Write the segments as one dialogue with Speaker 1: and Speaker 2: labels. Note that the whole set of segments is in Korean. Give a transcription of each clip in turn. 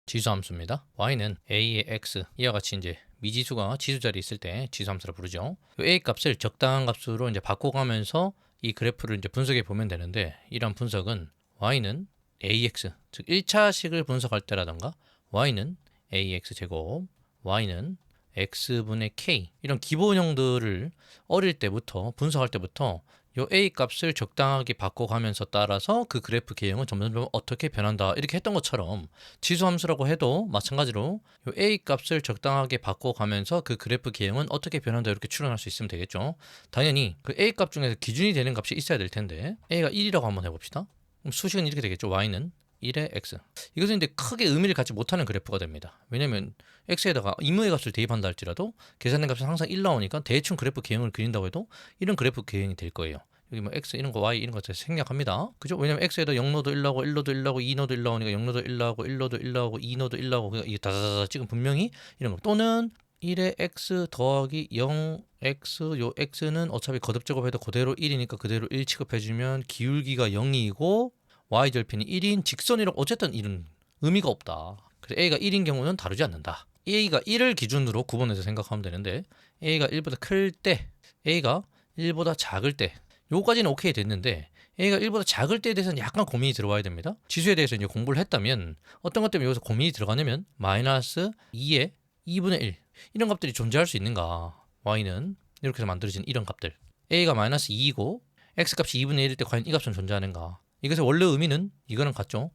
Speaker 1: 지수함수입니다. y는 a의 x 이와 같이 이제 미지수가 지수 자리에 있을 때 지수함수라 부르죠. 이 a 값을 적당한 값으로 이제 바꿔가면서 이 그래프를 이제 분석해 보면 되는데, 이런 분석은 y는 ax 즉 1차식을 분석할 때라던가 y는 ax 제곱, y는 x분의 k 이런 기본형들을 어릴 때부터 분석할 때부터 요 a 값을 적당하게 바꿔가면서 따라서 그 그래프 개형은 점점 어떻게 변한다 이렇게 했던 것처럼, 지수함수라고 해도 마찬가지로 요 a 값을 적당하게 바꿔가면서 그 그래프 개형은 어떻게 변한다 이렇게 추론할 수 있으면 되겠죠. 당연히 그 a 값 중에서 기준이 되는 값이 있어야 될 텐데, a가 1이라고 한번 해봅시다. 그럼 수식은 이렇게 되겠죠. y는 1의 x. 이것은 이제 크게 의미를 갖지 못하는 그래프가 됩니다. 왜냐면 x에다가 임의의 값을 대입한다 할지라도 계산된 값은 항상 1 나오니까 대충 그래프 개형을 그린다고 해도 이런 그래프 개형이 될 거예요. 여기 뭐 x 이런 거 y 이런 거 생략합니다. 그죠? 왜냐면 x에다 0노도 1 나오고 1노도 1 나오고 2노도 1 나오니까 0노도 1 나오고 1노도 1 나오고 2노도 1 나오고, 이게 다다다다 지금 분명히 이런 거, 또는 1의 x 더하기 0x, 요 x는 어차피 거듭제곱해도 그대로 1이니까 그대로 1 취급해주면 기울기가 0이고 y절편이 1인 직선이라고, 어쨌든 이런 의미가 없다. 그래서 a가 1인 경우는 다루지 않는다. a가 1을 기준으로 구분해서 생각하면 되는데, a가 1보다 클 때, a가 1보다 작을 때, 요까지는 오케이 됐는데 a가 1보다 작을 때에 대해서는 약간 고민이 들어와야 됩니다. 지수에 대해서 이제 공부를 했다면 어떤 것 때문에 여기서 고민이 들어가냐면 마이너스 2의 2분의 1 이런 값들이 존재할 수 있는가. y는 이렇게 해서 만들어진 이런 값들, a가 마이너스 2이고 x값이 2분의 1일 때 과연 이 값은 존재하는가. 이것의 원래 의미는 이거는 같죠.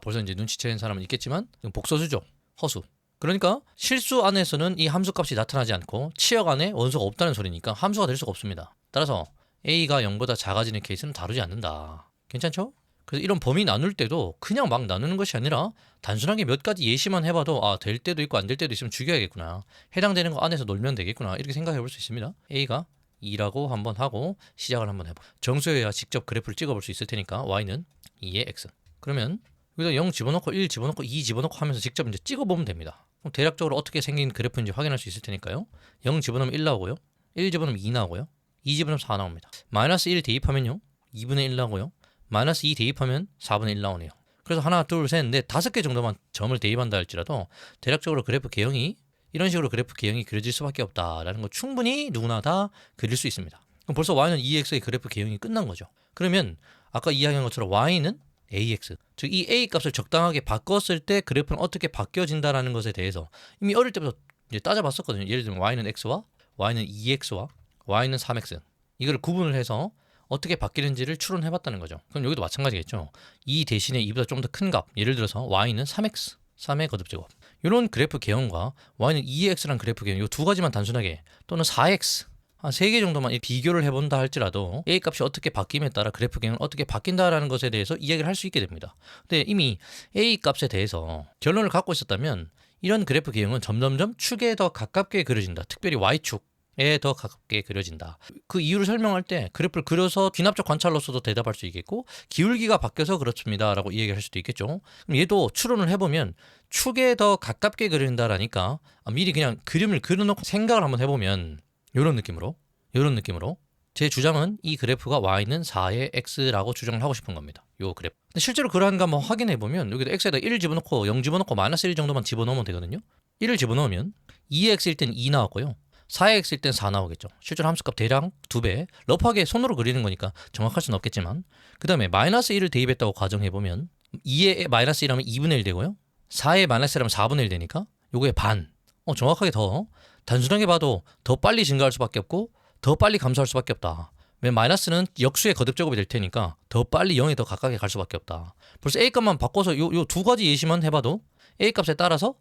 Speaker 1: 벌써 이제 눈치채는 사람은 있겠지만 이건 복소수죠. 허수. 그러니까 실수 안에서는 이 함수값이 나타나지 않고 치역 안에 원소가 없다는 소리니까 함수가 될 수가 없습니다. 따라서 a가 0보다 작아지는 케이스는 다루지 않는다. 괜찮죠? 그래서 이런 범위 나눌 때도 그냥 막 나누는 것이 아니라 단순하게 몇 가지 예시만 해봐도 될 때도 있고 안 될 때도 있으면 죽여야겠구나, 해당되는 거 안에서 놀면 되겠구나, 이렇게 생각해 볼 수 있습니다. a가 2라고 한번 하고 시작을 한번 해봐. 정수여야 직접 그래프를 찍어볼 수 있을 테니까 y는 2의 x. 그러면 여기다 0 집어넣고 1 집어넣고 2 집어넣고 하면서 직접 이제 찍어보면 됩니다. 그럼 대략적으로 어떻게 생긴 그래프인지 확인할 수 있을 테니까요. 0 집어넣으면 1 나오고요. 1 집어넣으면 2 나오고요. 2 집어넣으면 4 나옵니다. 마이너스 1 대입하면요 2분의 1 나오고요. 마이너스 2 대입하면 4분의 1 나오네요. 그래서 하나, 둘, 셋, 넷, 5개 정도만 점을 대입한다 할지라도 대략적으로 그래프 개형이 이런 식으로 그래프 개형이 그려질 수밖에 없다라는 거 충분히 누구나 다 그릴 수 있습니다. 그럼 벌써 y는 2x의 그래프 개형이 끝난 거죠. 그러면 아까 이야기한 것처럼 y는 ax, 즉 이 a 값을 적당하게 바꿨을 때 그래프는 어떻게 바뀌어진다라는 것에 대해서 이미 어릴 때부터 이제 따져봤었거든요. 예를 들면 y는 x와 y는 2x와 y는 3x, 이걸 구분을 해서 어떻게 바뀌는지를 추론해봤다는 거죠. 그럼 여기도 마찬가지겠죠. 2 대신에 2보다 좀 더 큰 값, 예를 들어서 y는 3x, 3의 거듭제곱, 이런 그래프 개형과 y는 2x라는 그래프 개형, 이 두 가지만 단순하게, 또는 4x, 한 3개 정도만 비교를 해본다 할지라도 a 값이 어떻게 바뀜에 따라 그래프 개형은 어떻게 바뀐다라는 것에 대해서 이야기를 할 수 있게 됩니다. 근데 이미 a 값에 대해서 결론을 갖고 있었다면 이런 그래프 개형은 점점점 축에 더 가깝게 그려진다. 특별히 y축에 더 가깝게 그려진다. 그 이유를 설명할 때 그래프를 그려서 귀납적 관찰로서도 대답할 수 있겠고, 기울기가 바뀌어서 그렇습니다 라고 이야기할 수도 있겠죠. 그럼 얘도 추론을 해보면 축에 더 가깝게 그린다라니까 미리 그냥 그림을 그려놓고 생각을 한번 해보면 이런 느낌으로 제 주장은 이 그래프가 y는 4의 x라고 주장을 하고 싶은 겁니다. 요 그래프. 근데 실제로 그러한가 한번 확인해 보면 여기다 x에다 1 집어넣고 0 집어넣고 마이너스 1 정도만 집어넣으면 되거든요. 1을 집어넣으면 2x일 땐 2 나왔고요. 4x일 땐 4 나오겠죠. 실제로 함수값 대략 2배. 러프하게 손으로 그리는 거니까 정확할 수는 없겠지만, 그 다음에 마이너스 1을 대입했다고 가정해 보면 2의 마이너스 1하면 2분의 1 되고요. 4의 마이너스 1하면 4분의 1 되니까 요거의 반. 정확하게 더 단순하게 봐도 더 빨리 증가할 수밖에 없고 더 빨리 감소할 수밖에 없다. 왜 마이너스는 역수의 거듭제곱이 될 테니까 더 빨리 0에 더 가깝게 갈 수밖에 없다. 벌써 a 값만 바꿔서 요 두 가지 예시만 해봐도 a 값에 따라서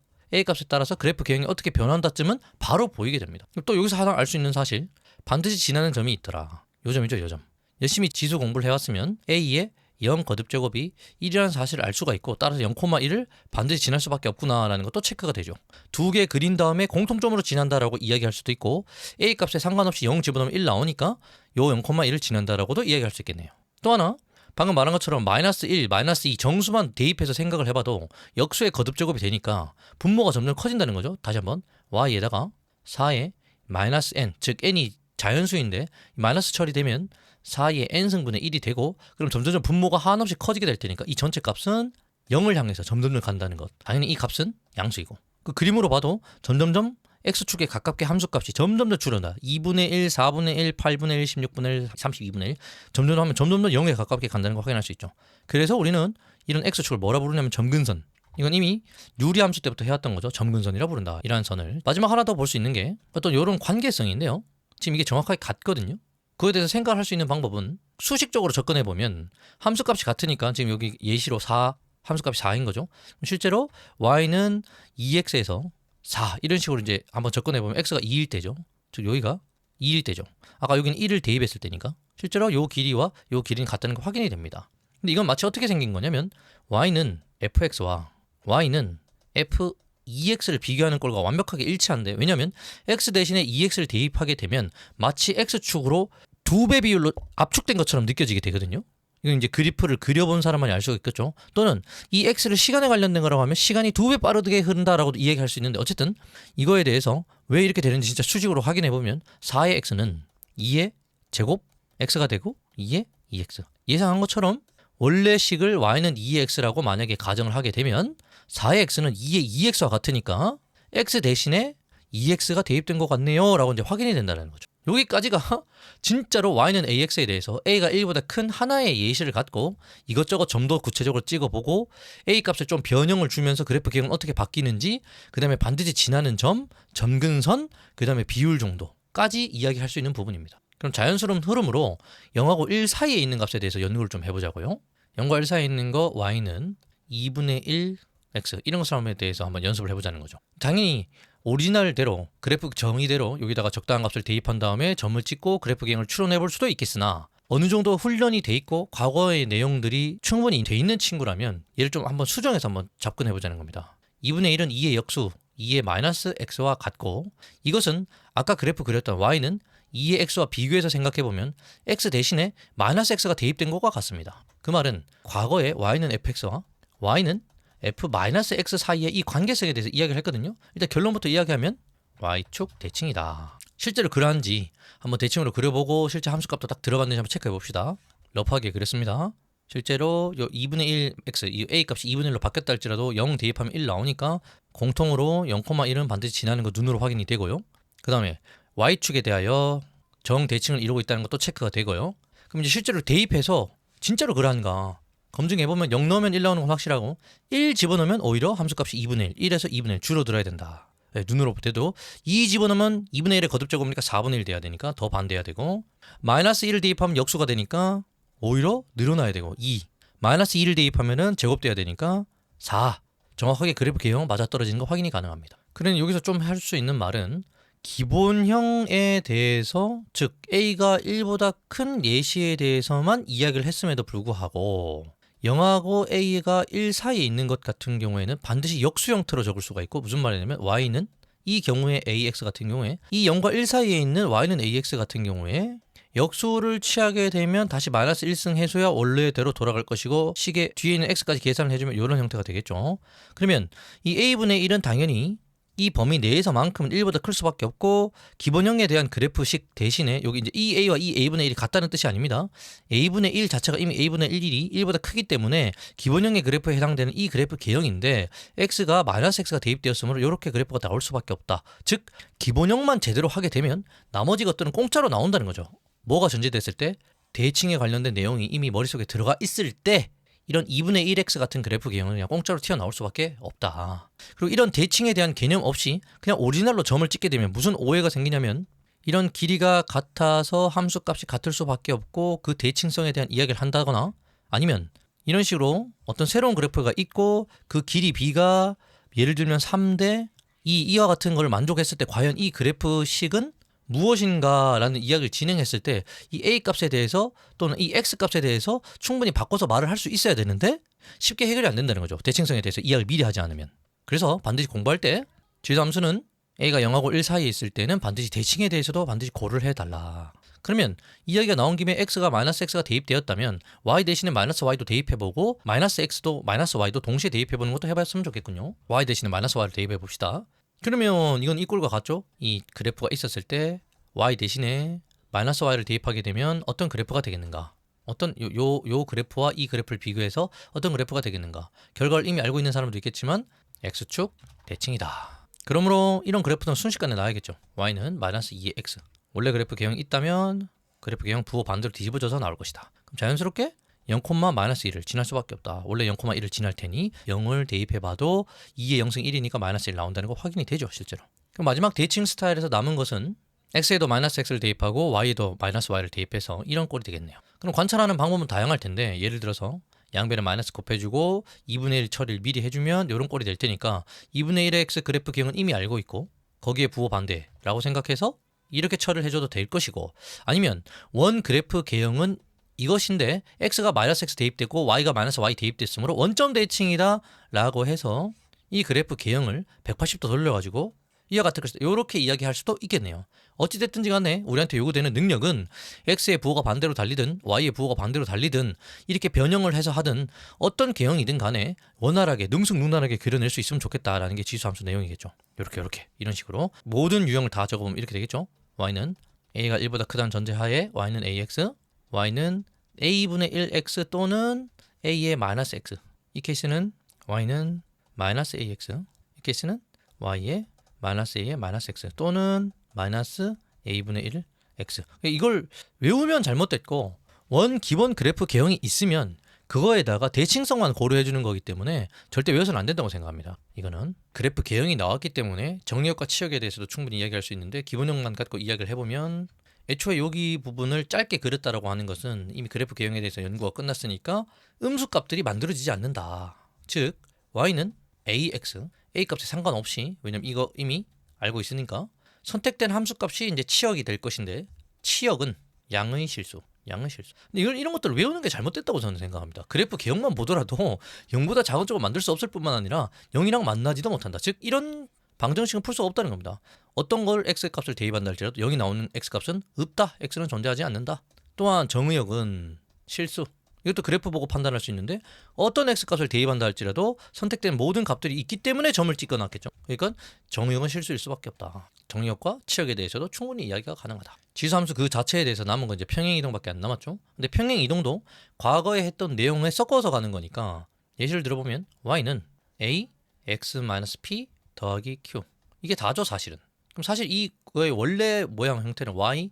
Speaker 1: 그래프 개형이 어떻게 변한다쯤은 바로 보이게 됩니다. 또 여기서 하나 알 수 있는 사실, 반드시 지나는 점이 있더라. 요 점이죠, 요 점. 열심히 지수 공부를 해왔으면 a의 0 거듭제곱이 1이라는 사실을 알 수가 있고, 따라서 0,1을 반드시 지날 수밖에 없구나라는 것도 체크가 되죠. 두 개 그린 다음에 공통점으로 지난다라고 이야기할 수도 있고, a 값에 상관없이 0 집어넣으면 1 나오니까 요 0,1을 지난다라고도 이야기할 수 있겠네요. 또 하나, 방금 말한 것처럼 마이너스 1, 마이너스 2 정수만 대입해서 생각을 해봐도 역수의 거듭제곱이 되니까 분모가 점점 커진다는 거죠. 다시 한번 y에다가 4의 마이너스 n, 즉 n이 자연수인데 마이너스 처리되면 4의 n승분의 1이 되고, 그럼 점점 분모가 한없이 커지게 될 테니까 이 전체 값은 0을 향해서 점점점 간다는 것. 당연히 이 값은 양수이고. 그 그림으로 봐도 점점점 x축에 가깝게 함수값이 점점점 줄어든다. 2분의 1, 4분의 1, 8분의 1, 16분의 1, 32분의 1 점점 하면 점점점 0에 가깝게 간다는 걸 확인할 수 있죠. 그래서 우리는 이런 x축을 뭐라 부르냐면 점근선. 이건 이미 유리함수 때부터 해왔던 거죠. 점근선이라 부른다. 이러한 선을. 마지막 하나 더 볼 수 있는 게 어떤 이런 관계성인데요. 지금 이게 정확하게 같거든요. 그거에 대해서 생각할 수 있는 방법은 수식적으로 접근해보면 함수값이 같으니까 지금 여기 예시로 4, 함수값이 4인 거죠. 실제로 y는 2x에서 4 이런 식으로 이제 한번 접근해보면 x가 2일 때죠. 즉 여기가 2일 때죠. 아까 여기는 1을 대입했을 때니까 실제로 요 길이와 요 길이는 같다는 게 확인이 됩니다. 근데 이건 마치 어떻게 생긴 거냐면 y는 fx와 y는 f2x를 비교하는 꼴과 완벽하게 일치한데, 왜냐하면 x 대신에 2x를 대입하게 되면 마치 x축으로 2배 비율로 압축된 것처럼 느껴지게 되거든요. 이건 이제 그래프를 그려본 사람만이 알 수가 있겠죠. 또는 이 x를 시간에 관련된 거라고 하면 시간이 2배 빠르게 흐른다라고도 이야기할 수 있는데, 어쨌든 이거에 대해서 왜 이렇게 되는지 진짜 수직으로 확인해 보면 4의 x는 2의 제곱 x가 되고 2의 2x. 예상한 것처럼 원래 식을 y는 2의 x라고 만약에 가정을 하게 되면 4의 x는 2의 2x와 같으니까 x 대신에 2x가 대입된 것 같네요 라고 이제 확인이 된다는 거죠. 여기까지가 진짜로 y는 ax에 대해서 a가 1보다 큰 하나의 예시를 갖고 이것저것 좀 더 구체적으로 찍어보고 a 값에 좀 변형을 주면서 그래프 개형은 어떻게 바뀌는지, 그 다음에 반드시 지나는 점, 점근선, 그 다음에 비율 정도까지 이야기할 수 있는 부분입니다. 그럼 자연스러운 흐름으로 0하고 1 사이에 있는 값에 대해서 연구를 좀 해보자고요. 0과 1 사이에 있는 거 y는 2분의 1 x 이런 것에 대해서 한번 연습을 해보자는 거죠. 당연히 오리지널대로 그래프 정의대로 여기다가 적당한 값을 대입한 다음에 점을 찍고 그래프 개형을 추론해 볼 수도 있겠으나, 어느 정도 훈련이 돼 있고 과거의 내용들이 충분히 돼 있는 친구라면 얘를 좀 한번 수정해서 한번 접근해 보자는 겁니다. 2분의 1은 2의 역수 2의 마이너스 x와 같고, 이것은 아까 그래프 그렸던 y는 2의 x와 비교해서 생각해보면 x 대신에 마이너스 x가 대입된 것과 같습니다. 그 말은 과거에 y는 fx와 y는 f-x 사이의 이 관계성에 대해서 이야기를 했거든요. 일단 결론부터 이야기하면 y축 대칭이다. 실제로 그러한지 한번 대칭으로 그려보고 실제 함수값도 딱 들어봤는지 한번 체크해 봅시다. 러프하게 그렸습니다. 실제로 요 2분의 1 x, 이 a 값이 2분의 1로 바뀌었다 할지라도 0 대입하면 1 나오니까 공통으로 0,1은 반드시 지나는 거 눈으로 확인이 되고요. 그 다음에 y축에 대하여 정 대칭을 이루고 있다는 것도 체크가 되고요. 그럼 이제 실제로 대입해서 진짜로 그러한가 검증해보면 0 넣으면 1 나오는 건 확실하고 1 집어넣으면 오히려 함수값이 2분의 1, 1에서 2분의 1 줄어들어야 된다. 네, 눈으로 봐도 2 집어넣으면 2분의 1의 거듭제곱이니까 4분의 1 돼야 되니까 더 반대해야 되고, 마이너스 1을 대입하면 역수가 되니까 오히려 늘어나야 되고, 2 마이너스 2를 대입하면은 제곱돼야 되니까 4 정확하게 그래프 개형 맞아떨어지는 거 확인이 가능합니다. 그러니 여기서 좀 할 수 있는 말은 기본형에 대해서, 즉 a가 1보다 큰 예시에 대해서만 이야기를 했음에도 불구하고 0하고 a가 1 사이에 있는 것 같은 경우에는 반드시 역수 형태로 적을 수가 있고, 무슨 말이냐면 y는 이 경우에 ax 같은 경우에 이 0과 1 사이에 있는 y는 ax 같은 경우에 역수를 취하게 되면 다시 마이너스 1승 해줘야 원래대로 돌아갈 것이고, 식의 뒤에 있는 x까지 계산을 해주면 이런 형태가 되겠죠. 그러면 이 a분의 1은 당연히 이 범위 내에서만큼은 1보다 클 수밖에 없고, 기본형에 대한 그래프식 대신에 여기 이제 이 a와 이 a분의 1이 같다는 뜻이 아닙니다. a분의 1 자체가 이미 a분의 1이 1보다 크기 때문에 기본형의 그래프에 해당되는 이 그래프 개형인데, x가 마이너스 x가 대입되었으므로 이렇게 그래프가 나올 수밖에 없다. 즉 기본형만 제대로 하게 되면 나머지 것들은 공짜로 나온다는 거죠. 뭐가 전제됐을 때? 대칭에 관련된 내용이 이미 머릿속에 들어가 있을 때 이런 2분의 1x 같은 그래프 개형은 그냥 공짜로 튀어나올 수밖에 없다. 그리고 이런 대칭에 대한 개념 없이 그냥 오리지널로 점을 찍게 되면 무슨 오해가 생기냐면, 이런 길이가 같아서 함수값이 같을 수밖에 없고 그 대칭성에 대한 이야기를 한다거나, 아니면 이런 식으로 어떤 새로운 그래프가 있고 그 길이 b가 예를 들면 3대 2와 같은 걸 만족했을 때 과연 이 그래프식은 무엇인가라는 이야기를 진행했을 때 이 a 값에 대해서 또는 이 x 값에 대해서 충분히 바꿔서 말을 할 수 있어야 되는데 쉽게 해결이 안 된다는 거죠. 대칭성에 대해서 이야기를 미리 하지 않으면. 그래서 반드시 공부할 때 지수함수는 a가 0하고 1 사이에 있을 때는 반드시 대칭에 대해서도 반드시 고려를 해달라. 그러면 이야기가 나온 김에 x가 마이너스 x가 대입되었다면 y 대신에 마이너스 y도 대입해보고 마이너스 x도 마이너스 y도 동시에 대입해보는 것도 해봤으면 좋겠군요. y 대신에 마이너스 y를 대입해봅시다. 그러면 이건 이 꼴과 같죠? 이 그래프가 있었을 때 y 대신에 마이너스 y를 대입하게 되면 어떤 그래프가 되겠는가? 어떤 요 그래프와 이 그래프를 비교해서 어떤 그래프가 되겠는가. 결과를 이미 알고 있는 사람도 있겠지만 x축 대칭이다. 그러므로 이런 그래프는 순식간에 나와야겠죠. y는 마이너스 2의 x. 원래 그래프 개형이 있다면 그래프 개형 부호 반대로 뒤집어져서 나올 것이다. 그럼 자연스럽게 0,-1을 지날 수밖에 없다. 원래 0,1을 지날 테니 0을 대입해봐도 2의 0승 1이니까 마이너스 1 나온다는 거 확인이 되죠, 실제로. 그럼 마지막 대칭 스타일에서 남은 것은 x에도 마이너스 x를 대입하고 y에도 마이너스 y를 대입해서 이런 꼴이 되겠네요. 그럼 관찰하는 방법은 다양할 텐데 예를 들어서 양변에 마이너스 곱해주고 2분의 1 처리를 미리 해주면 이런 꼴이 될 테니까 2분의 1의 x 그래프 개형은 이미 알고 있고 거기에 부호 반대라고 생각해서 이렇게 처리를 해줘도 될 것이고, 아니면 원 그래프 개형은 이것인데 x가 마이너스 x 대입되고 y가 마이너스 y 대입됐으므로 원점 대칭이다 라고 해서 이 그래프 개형을 180도 돌려가지고 이와 같을 것이다, 이렇게 이야기할 수도 있겠네요. 어찌됐든지 간에 우리한테 요구되는 능력은 x의 부호가 반대로 달리든 y의 부호가 반대로 달리든 이렇게 변형을 해서 하든 어떤 개형이든 간에 원활하게 능숙능란하게 그려낼 수 있으면 좋겠다라는 게 지수함수 내용이겠죠. 이렇게 이런 식으로 모든 유형을 다 적어보면 이렇게 되겠죠. y는 a가 1보다 크다는 전제하에 y는 ax, y는 a분의 1x 또는 a의 마이너스 x. 이 케이스는 y는 마이너스 ax, 이 케이스는 y의 마이너스 a의 마이너스 x 또는 마이너스 a분의 1 x. 이걸 외우면 잘못됐고 원 기본 그래프 개형이 있으면 그거에다가 대칭성만 고려해 주는 거기 때문에 절대 외워서는 안 된다고 생각합니다. 이거는 그래프 개형이 나왔기 때문에 정리역과 치역에 대해서도 충분히 이야기할 수 있는데 기본형만 갖고 이야기를 해보면 애초에 여기 부분을 짧게 그렸다라고 하는 것은 이미 그래프 개형에 대해서 연구가 끝났으니까 음수값들이 만들어지지 않는다. 즉 y는 ax, a 값에 상관없이, 왜냐면 이거 이미 알고 있으니까 선택된 함수값이 이제 치역이 될 것인데 치역은 양의 실수. 근데 이런 것들을 외우는 게 잘못됐다고 저는 생각합니다. 그래프 개형만 보더라도 0보다 작은 쪽을 만들 수 없을 뿐만 아니라 0이랑 만나지도 못한다. 즉 이런 방정식은 풀 수가 없다는 겁니다. 어떤 걸 x 값을 대입한다 할지라도 여기 나오는 x 값은 없다. x는 존재하지 않는다. 또한 정의역은 실수. 이것도 그래프 보고 판단할 수 있는데 어떤 x 값을 대입한다 할지라도 선택된 모든 값들이 있기 때문에 점을 찍어놨겠죠. 그러니까 정의역은 실수일 수밖에 없다. 정의역과 치역에 대해서도 충분히 이야기가 가능하다. 지수함수 그 자체에 대해서 남은 건 이제 평행이동밖에 안 남았죠. 근데 평행이동도 과거에 했던 내용에 섞어서 가는 거니까 예시를 들어보면 y는 a x-p 더하기 q, 이게 다죠 사실은. 그럼 사실 이거의 원래 모양 형태는 y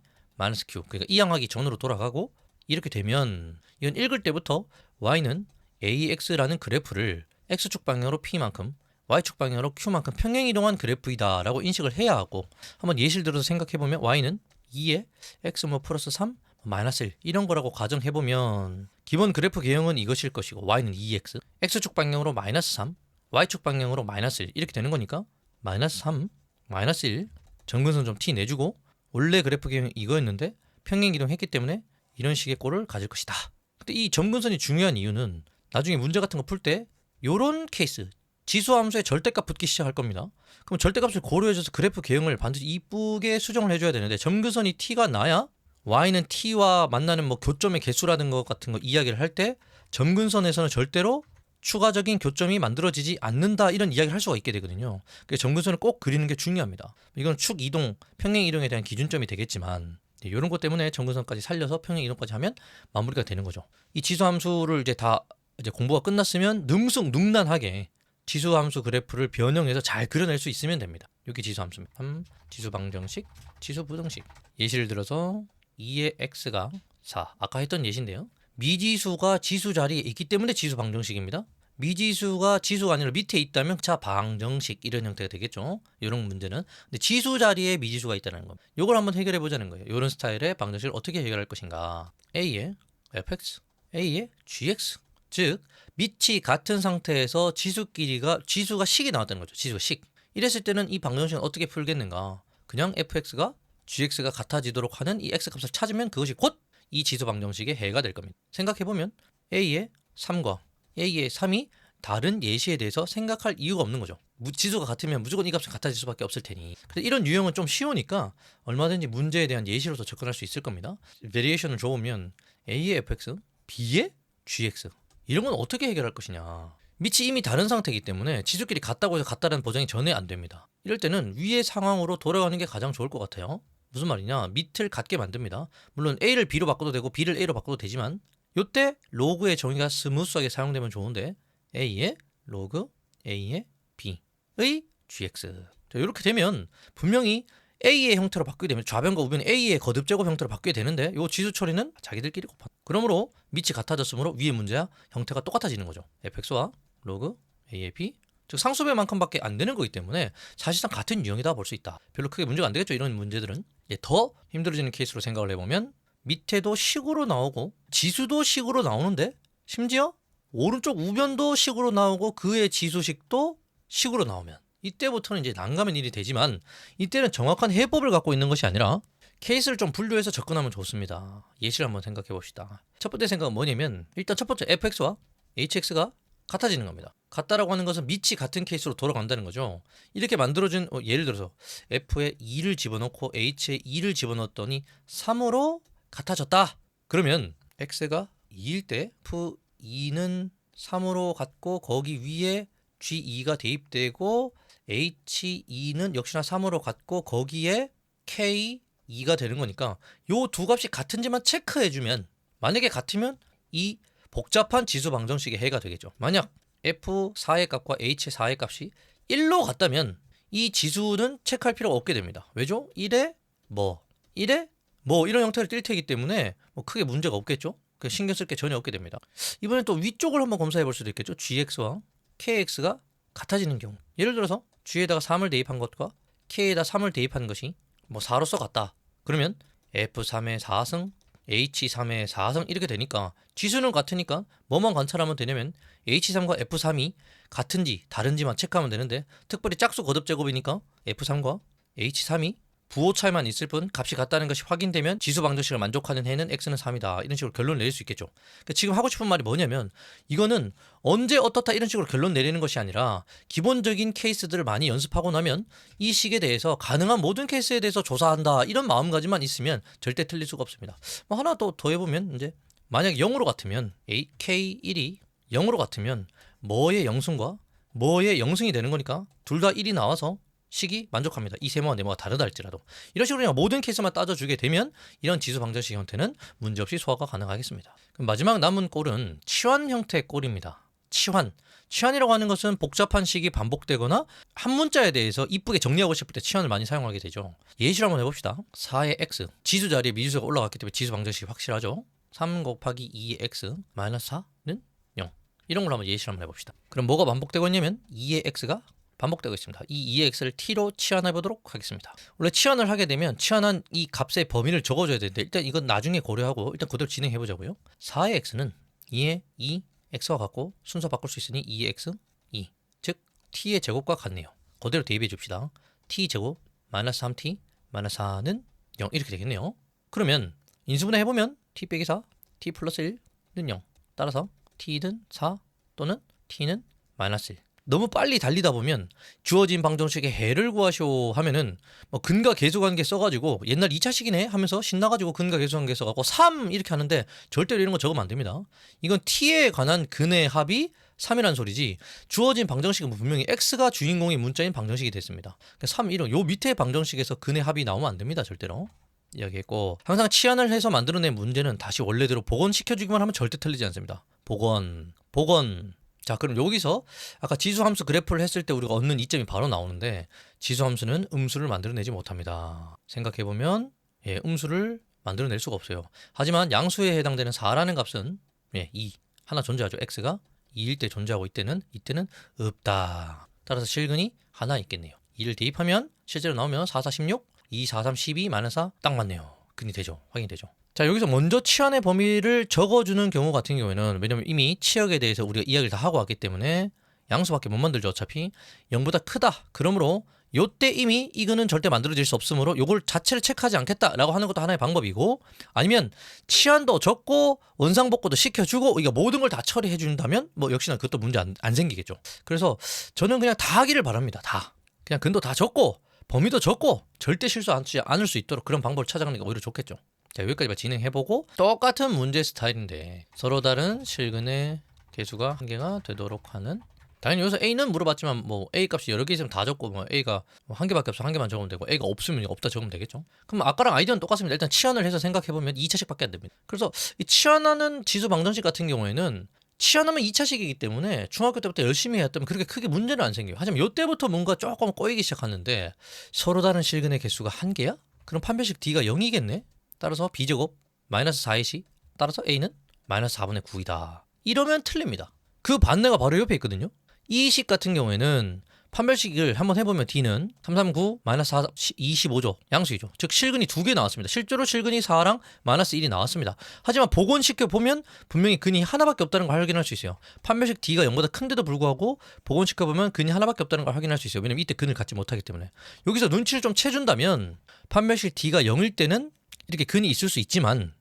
Speaker 1: q, 그러니까 이항하기 전으로 돌아가고 이렇게 되면 이건 읽을 때부터 y는 ax라는 그래프를 x축 방향으로 p만큼 y축 방향으로 q만큼 평행이동한 그래프이다 라고 인식을 해야 하고, 한번 예시를 들어서 생각해보면 y는 2에 x 플러스 3 마이너스 1 이런 거라고 가정해보면 기본 그래프 개형은 이것일 것이고 y는 2x, x축 방향으로 마이너스 3, y축 방향으로 마이너스 1 이렇게 되는 거니까 마이너스 3, 마이너스 1 정근선 좀 t 내주고 원래 그래프 개형이 이거였는데 평행이동했기 때문에 이런 식의 꼴을 가질 것이다. 근데 이 점근선이 중요한 이유는 나중에 문제 같은 거 풀 때 요런 케이스 지수함수에 절대값 붙기 시작할 겁니다. 그럼 절대값을 고려해줘서 그래프 개형을 반드시 이쁘게 수정을 해줘야 되는데 점근선이 t가 나야 y는 t와 만나는 뭐 교점의 개수라는 것 같은 거 이야기를 할 때 점근선에서는 절대로 추가적인 교점이 만들어지지 않는다 이런 이야기를 할 수가 있게 되거든요. 그래서 점근선을 꼭 그리는 게 중요합니다. 이건 축 이동, 평행 이동에 대한 기준점이 되겠지만 이런 것 때문에 점근선까지 살려서 평행 이동까지 하면 마무리가 되는 거죠. 이 지수함수를 이제 다 이제 공부가 끝났으면 능숙능란하게 지수함수 그래프를 변형해서 잘 그려낼 수 있으면 됩니다. 여기 지수함수입니다. 지수 방정식, 지수 부등식. 예시를 들어서 2의 x가 4. 아까 했던 예시인데요. 미지수가 지수 자리에 있기 때문에 지수 방정식입니다. 미지수가 지수가 아니라 밑에 있다면 자 방정식 이런 형태가 되겠죠. 이런 문제는. 근데 지수 자리에 미지수가 있다는 겁니다. 이걸 한번 해결해 보자는 거예요. 이런 스타일의 방정식을 어떻게 해결할 것인가. a의 fx, a의 gx. 즉 밑이 같은 상태에서 지수가 식이 나왔다는 거죠. 지수가 식. 이랬을 때는 이 방정식은 어떻게 풀겠는가. 그냥 fx가 gx가 같아지도록 하는 이 x값을 찾으면 그것이 곧 이 지수 방정식의 해가 될 겁니다. 생각해보면 a의 3과 a의 3이 다른 예시에 대해서 생각할 이유가 없는 거죠. 지수가 같으면 무조건 이 값은 같아질 수밖에 없을 테니. 그래서 이런 유형은 좀 쉬우니까 얼마든지 문제에 대한 예시로서 접근할 수 있을 겁니다. 베리에이션을 줘보면 a의 fx, b의 gx 이런 건 어떻게 해결할 것이냐. 밑이 이미 다른 상태이기 때문에 지수끼리 같다고 해서 같다는 보장이 전혀 안 됩니다. 이럴 때는 위의 상황으로 돌아가는 게 가장 좋을 것 같아요. 무슨 말이냐, 밑을 같게 만듭니다. 물론 a를 b로 바꿔도 되고 b를 a로 바꿔도 되지만 요때 로그의 정의가 스무스하게 사용되면 좋은데 A의 로그 A의 B의 GX. 자, 이렇게 되면 분명히 A의 형태로 바뀌게 되면 좌변과 우변이 A의 거듭 제곱 형태로 바뀌게 되는데 요 지수 처리는 자기들끼리 곱한. 그러므로 밑이 같아졌으므로 위의 문제야 형태가 똑같아지는 거죠. fx와 로그 A의 B 즉 상수배만큼밖에 안 되는 거기 때문에 사실상 같은 유형이다 볼 수 있다. 별로 크게 문제가 안 되겠죠. 이런 문제들은. 더 힘들어지는 케이스로 생각을 해보면 밑에도 식으로 나오고 지수도 식으로 나오는데 심지어 오른쪽 우변도 식으로 나오고 그의 지수식도 식으로 나오면 이때부터는 이제 난감한 일이 되지만 이때는 정확한 해법을 갖고 있는 것이 아니라 케이스를 좀 분류해서 접근하면 좋습니다. 예시를 한번 생각해 봅시다. 첫 번째 생각은 뭐냐면 일단 첫 번째 fx와 hx가 같아지는 겁니다. 같다라고 하는 것은 밑이 같은 케이스로 돌아간다는 거죠. 이렇게 만들어진 예를 들어서 f에 2를 집어넣고 h에 2를 집어넣었더니 3으로 같아졌다. 그러면 x가 2일 때 f2는 3으로 같고 거기 위에 g2가 대입되고 h2는 역시나 3으로 같고 거기에 k2가 되는 거니까 요 두 값이 같은지만 체크해주면 만약에 같으면 이 복잡한 지수 방정식의 해가 되겠죠. 만약 f4의 값과 h4의 값이 1로 같다면 이 지수는 체크할 필요가 없게 됩니다. 왜죠? 1에 뭐 1에 뭐 이런 형태를 띌 테기 때문에 뭐 크게 문제가 없겠죠. 신경 쓸 게 전혀 없게 됩니다. 이번엔 또 위쪽을 한번 검사해 볼 수도 있겠죠. gx와 kx가 같아지는 경우 예를 들어서 g에다가 3을 대입한 것과 k에다 3을 대입한 것이 뭐 4로서 같다. 그러면 f3의 4승 h3의 4승 이렇게 되니까 지수는 같으니까 뭐만 관찰하면 되냐면 h3과 f3이 같은지 다른지만 체크하면 되는데 특별히 짝수 거듭 제곱이니까 f3과 h3이 부호 차이만 있을 뿐 값이 같다는 것이 확인되면 지수 방정식을 만족하는 해는 x는 3이다. 이런 식으로 결론을 내릴 수 있겠죠. 그러니까 지금 하고 싶은 말이 뭐냐면 이거는 언제 어떻다 이런 식으로 결론 내리는 것이 아니라 기본적인 케이스들을 많이 연습하고 나면 이 식에 대해서 가능한 모든 케이스에 대해서 조사한다. 이런 마음가짐만 있으면 절대 틀릴 수가 없습니다. 뭐 하나 더 해보면 이제 만약 0으로 같으면 k1이 0으로 같으면 뭐의 영승과 뭐의 영승이 되는 거니까 둘 다 1이 나와서 식이 만족합니다. 이 세모와 네모가 다르다 할지라도 이런 식으로 그냥 모든 케이스만 따져주게 되면 이런 지수 방정식 형태는 문제없이 소화가 가능하겠습니다. 그럼 마지막 남은 꼴은 치환 형태의 꼴입니다. 치환이라고 하는 것은 복잡한 식이 반복되거나 한 문자에 대해서 이쁘게 정리하고 싶을 때 치환을 많이 사용하게 되죠. 예시를 한번 해봅시다. 4의 x 지수 자리에 미지수가 올라갔기 때문에 지수 방정식이 확실하죠. 3 곱하기 2의 x 마이너스 4는 0 이런 걸로 한번 예시를 한번 해봅시다. 그럼 뭐가 반복되고 있냐면 2의 x가 반복되고 있습니다. 이 2의 x를 t로 치환해 보도록 하겠습니다. 원래 치환을 하게 되면 치환한 이 값의 범위를 적어줘야 되는데 일단 이건 나중에 고려하고 일단 그대로 진행해 보자고요. 4의 x는 2의 2 x와 같고 순서 바꿀 수 있으니 2의 x 2 즉 t의 제곱과 같네요. 그대로 대입해 줍시다. t 제곱 마이너스 3t 마이너스 4는 0 이렇게 되겠네요. 그러면 인수분해 해보면 t 빼기 4 t 플러스 1는 0 따라서 t는 4 또는 t는 마이너스 1 너무 빨리 달리다 보면 주어진 방정식의 해를 구하시오 하면은 뭐 근과 계수관계 써가지고 옛날 2차식이네 하면서 신나가지고 근과 계수관계 써갖고 3 이렇게 하는데 절대로 이런 거 적으면 안 됩니다. 이건 t에 관한 근의 합이 3이라는 소리지 주어진 방정식은 분명히 x가 주인공인 문자인 방정식이 됐습니다. 3, 1은 요 밑에 방정식에서 근의 합이 나오면 안 됩니다. 절대로. 이야기했고 항상 치환을 해서 만들어낸 문제는 다시 원래대로 복원시켜주기만 하면 절대 틀리지 않습니다. 복원 자 그럼 여기서 아까 지수함수 그래프를 했을 때 우리가 얻는 이점이 바로 나오는데 지수함수는 음수를 만들어내지 못합니다. 생각해보면 음수를 만들어낼 수가 없어요. 하지만 양수에 해당되는 4라는 값은 2 하나 존재하죠. x가 2일 때 존재하고 이때는 없다. 따라서 실근이 하나 있겠네요. 2를 대입하면 실제로 나오면 4, 4, 16 2, 4, 3, 12 마이너스 4 딱 맞네요. 근이 되죠. 확인이 되죠. 자 여기서 먼저 치환의 범위를 적어주는 경우 같은 경우에는 왜냐면 이미 치역에 대해서 우리가 이야기를 다 하고 왔기 때문에 양수밖에 못 만들죠. 어차피 0보다 크다. 그러므로 요때 이미 이거는 절대 만들어질 수 없으므로 요걸 자체를 체크하지 않겠다라고 하는 것도 하나의 방법이고 아니면 치환도 적고 원상복구도 시켜주고 이거 모든 걸 다 처리해 준다면 뭐 역시나 그것도 문제 안 생기겠죠. 그래서 저는 그냥 다 하기를 바랍니다. 다 그냥 근도 다 적고 범위도 적고 절대 실수하지 않을 수 있도록 그런 방법을 찾아가는 게 오히려 좋겠죠. 자 여기까지만 진행해보고 똑같은 문제 스타일인데 서로 다른 실근의 개수가 한 개가 되도록 하는 당연히 여기서 A는 물어봤지만 뭐 A 값이 여러 개 있으면 다 적고 뭐 A가 뭐 한 개밖에 없어 한 개만 적으면 되고 A가 없으면 없다 적으면 되겠죠. 그럼 아까랑 아이디어는 똑같습니다. 일단 치환을 해서 생각해보면 2차식밖에 안 됩니다. 그래서 이 치환하는 지수 방정식 같은 경우에는 치환하면 2차식이기 때문에 중학교 때부터 열심히 했다면 그렇게 크게 문제는 안 생겨요. 하지만 이때부터 뭔가 조금 꼬이기 시작하는데 서로 다른 실근의 개수가 한 개야? 그럼 판별식 D가 0이겠네? 따라서 B제곱 마이너스 4AC 따라서 A는 마이너스 4분의 9이다. 이러면 틀립니다. 그 반대가 바로 옆에 있거든요. 이 식 같은 경우에는 판별식을 한번 해보면 D는 339 마이너스 4 25죠. 양수이죠. 즉 실근이 2개 나왔습니다. 실제로 실근이 4랑 마이너스 1이 나왔습니다. 하지만 복원시켜보면 분명히 근이 하나밖에 없다는 걸 확인할 수 있어요. 판별식 D가 0보다 큰데도 불구하고 복원시켜보면 근이 하나밖에 없다는 걸 확인할 수 있어요. 왜냐면 이때 근을 갖지 못하기 때문에. 여기서 눈치를 좀 채준다면 판별식 D가 0일 때는 이렇게 근이 있을 수 있지만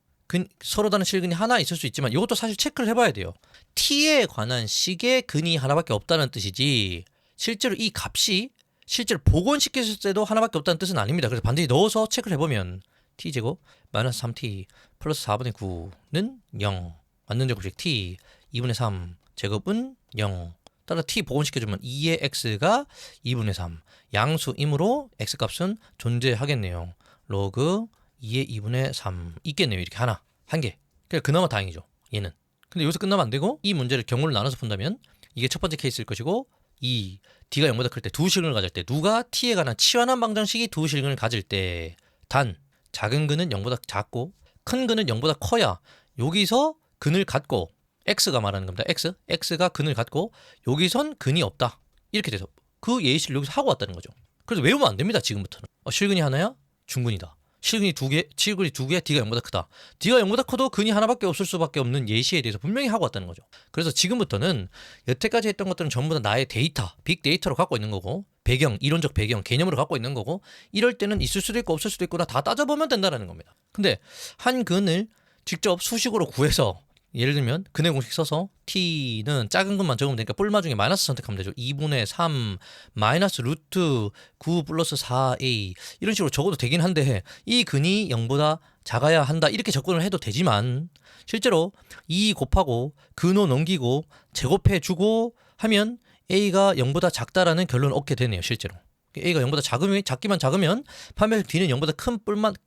Speaker 1: 서로 다른 실근이 하나 있을 수 있지만 이것도 사실 체크를 해봐야 돼요. T에 관한 식의 근이 하나밖에 없다는 뜻이지 실제로 이 값이 실제로 복원시켰을 때도 하나밖에 없다는 뜻은 아닙니다. 그래서 반드시 넣어서 체크를 해보면 T제곱 마이너스 3T 플러스 4분의 9는 0 맞는 제곱식 T 2분의 3 제곱은 0 따라 T 복원시켜주면 2의 X가 2분의 3 양수이므로 X값은 존재하겠네요. 로그 2의 2분의 3 있겠네요. 이렇게 한 개. 그러니까 그나마 다행이죠. 얘는. 근데 여기서 끝나면 안 되고 이 문제를 경우를 나눠서 푼다면 이게 첫 번째 케이스일 것이고 이 D가 0보다 클 때 두 실근을 가질 때 누가 T에 관한 치환한 방정식이 두 실근을 가질 때 단 작은 근은 0보다 작고 큰 근은 0보다 커야 여기서 근을 갖고 X가 말하는 겁니다. X가 근을 갖고 여기선 근이 없다. 이렇게 돼서 그 예시를 여기서 하고 왔다는 거죠. 그래서 외우면 안 됩니다. 지금부터는. 실근이 하나야? 중근이다. 실근이 두 개, D가 0보다 크다. D가 0보다 커도 근이 하나밖에 없을 수밖에 없는 예시에 대해서 분명히 하고 왔다는 거죠. 그래서 지금부터는 여태까지 했던 것들은 전부 다 나의 데이터, 빅데이터로 갖고 있는 거고 배경, 이론적 배경, 개념으로 갖고 있는 거고 이럴 때는 있을 수도 있고 없을 수도 있구나 다 따져보면 된다는 겁니다. 근데 한 근을 직접 수식으로 구해서 예를 들면 근의 공식 써서 T는 작은 것만 적으면 되니까 뿔마 중에 마이너스 선택하면 되죠. 2분의 3 마이너스 루트 9 플러스 4A 이런 식으로 적어도 되긴 한데 이 근이 0보다 작아야 한다 이렇게 접근을 해도 되지만 실제로 2 곱하고 근호 넘기고 제곱해주고 하면 A가 0보다 작다라는 결론을 얻게 되네요. 실제로. A가 0보다 작기만 작으면 판별식 D는 0보다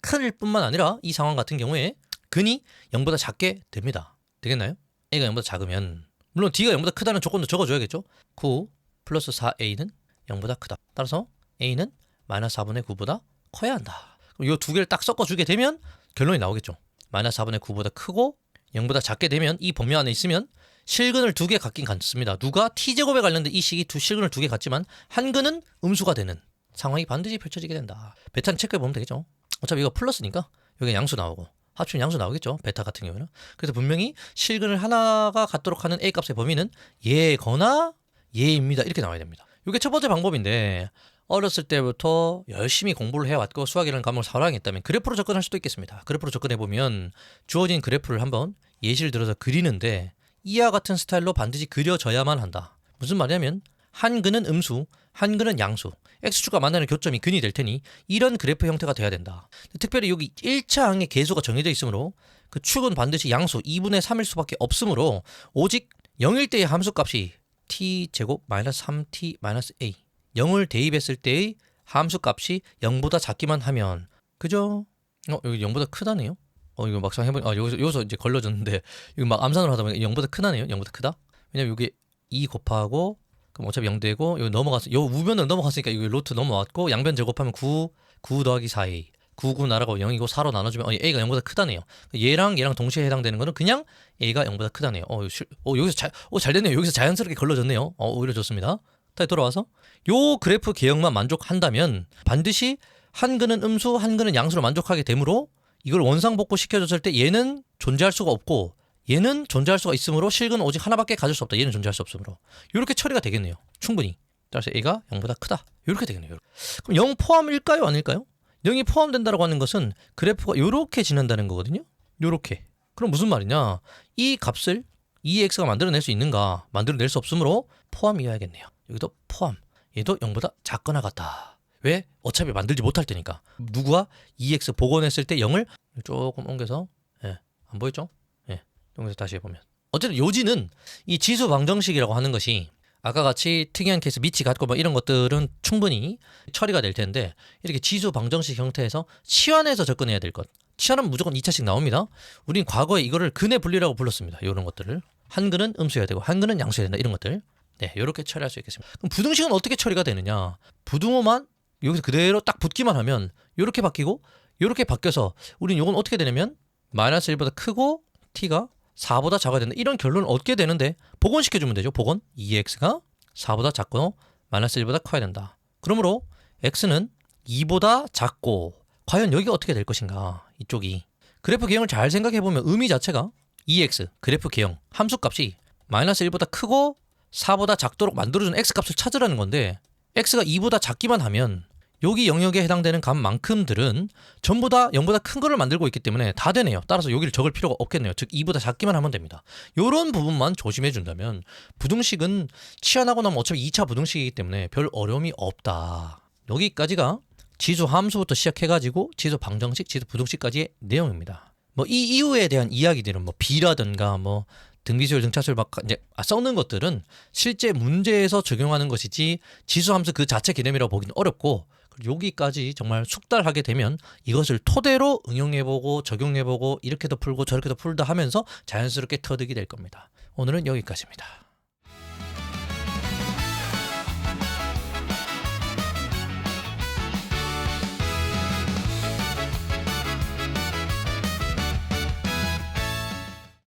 Speaker 1: 클 뿐만 아니라 이 상황 같은 경우에 근이 0보다 작게 됩니다. 되겠나요? A가 0보다 작으면 물론 D가 0보다 크다는 조건도 적어줘야겠죠. 9 플러스 4A는 0보다 크다. 따라서 A는 마이너스 4분의 9보다 커야 한다. 그럼 이 두 개를 딱 섞어주게 되면 결론이 나오겠죠. 마이너스 4분의 9보다 크고 0보다 작게 되면 이 범위 안에 있으면 실근을 두 개 갖긴 갖습니다. 누가 T제곱에 관련된 이 식이 실근을 두 개 갖지만 한 근은 음수가 되는 상황이 반드시 펼쳐지게 된다. 베타는 체크해보면 되겠죠. 어차피 이거 플러스니까 여기 양수 나오고 합치면 양수 나오겠죠. 베타 같은 경우는. 그래서 분명히 실근을 하나가 갖도록 하는 A값의 범위는 얘거나 얘입니다. 이렇게 나와야 됩니다. 이게 첫 번째 방법인데 어렸을 때부터 열심히 공부를 해왔고 수학이라는 과목을 사랑했다면 그래프로 접근할 수도 있겠습니다. 그래프로 접근해보면 주어진 그래프를 한번 예시를 들어서 그리는데 이와 같은 스타일로 반드시 그려져야만 한다. 무슨 말이냐면 한 근은 음수, 한 근은 양수, X축과 만나는 교점이 근이 될 테니 이런 그래프 형태가 돼야 된다. 특별히 여기 1차 항의 계수가 정해져 있으므로 그 축은 반드시 양수 2분의 3일 수밖에 없으므로 오직 0일 때의 함수값이 t제곱 마이너스 3t 마이너스 a 0을 대입했을 때의 함수값이 0보다 작기만 하면 그죠? 여기 0보다 크다네요. 이거 막상 해보니 여기서 이제 걸러졌는데 이거 막 암산을 하다 보니까 0보다 크다네요. 0보다 크다. 왜냐면 여기 2 곱하고 그럼 어차피 0되고 여기 넘어갔어. 요 우변을 넘어갔으니까 이거 루트 넘어왔고 양변 제곱하면 9 더하기 4a 9 나라고 0이고 4로 나눠주면 a가 0보다 크다네요. 얘랑 동시에 해당되는 거는 그냥 a가 0보다 크다네요. 여기서 잘 됐네요. 여기서 자연스럽게 걸러졌네요. 오히려 좋습니다. 다시 돌아와서 요 그래프 개형만 만족한다면 반드시 한 근은 음수, 한 근은 양수로 만족하게 되므로 이걸 원상복구 시켜줬을 때 얘는 존재할 수가 없고 얘는 존재할 수가 있으므로 실근은 오직 하나밖에 가질 수 없다. 얘는 존재할 수 없으므로 이렇게 처리가 되겠네요. 충분히. 따라서 A가 0보다 크다. 이렇게 되겠네요. 그럼 0 포함일까요? 아닐까요? 0이 포함된다고 하는 것은 그래프가 이렇게 지난다는 거거든요. 이렇게. 그럼 무슨 말이냐? 이 값을 2x가 만들어낼 수 있는가? 만들어낼 수 없으므로 포함이어야겠네요. 여기도 포함. 얘도 0보다 작거나 같다. 왜? 어차피 만들지 못할 테니까. 누구와 2x 복원했을 때 0을 조금 옮겨서 안 보였죠? 여기서 다시 해보면 어쨌든 요지는 이 지수 방정식이라고 하는 것이 아까 같이 특이한 케이스 미치 같고 뭐 이런 것들은 충분히 처리가 될 텐데 이렇게 지수 방정식 형태에서 치환해서 접근해야 될 것. 치환은 무조건 2차씩 나옵니다. 우린 과거에 이거를 근의 분리라고 불렀습니다. 이런 것들을. 한근은 음수해야 되고 한근은 양수해야 된다. 이런 것들. 네, 이렇게 처리할 수 있겠습니다. 그럼 부등식은 어떻게 처리가 되느냐? 부등호만 여기서 그대로 딱 붙기만 하면 이렇게 바뀌고 이렇게 바뀌어서 우린 이건 어떻게 되냐면 마이너스 1보다 크고 t가 4보다 작아야 된다. 이런 결론을 얻게 되는데 복원시켜주면 되죠. 복원. 2x가 4보다 작고 마이너스 1보다 커야 된다. 그러므로 x는 2보다 작고 과연 여기가 어떻게 될 것인가. 이쪽이. 그래프 개형을 잘 생각해보면 의미 자체가 2x 그래프 개형 함수값이 마이너스 1보다 크고 4보다 작도록 만들어준 x값을 찾으라는 건데 x가 2보다 작기만 하면 여기 영역에 해당되는 값만큼들은 전부 다 0보다 큰 거를 만들고 있기 때문에 다 되네요. 따라서 여기를 적을 필요가 없겠네요. 즉 2보다 작기만 하면 됩니다. 이런 부분만 조심해 준다면 부등식은 치환하고 나면 어차피 2차 부등식이기 때문에 별 어려움이 없다. 여기까지가 지수 함수부터 시작해가지고 지수 방정식, 지수 부등식까지의 내용입니다. 뭐 이 이후에 대한 이야기들은 뭐 B라든가 뭐 등비수열, 등차수열 막 이제 써는 것들은 실제 문제에서 적용하는 것이지 지수함수 그 자체 개념이라고 보기는 어렵고 여기까지 정말 숙달하게 되면 이것을 토대로 응용해보고 적용해보고 이렇게도 풀고 저렇게도 풀다 하면서 자연스럽게 터득이 될 겁니다. 오늘은 여기까지입니다.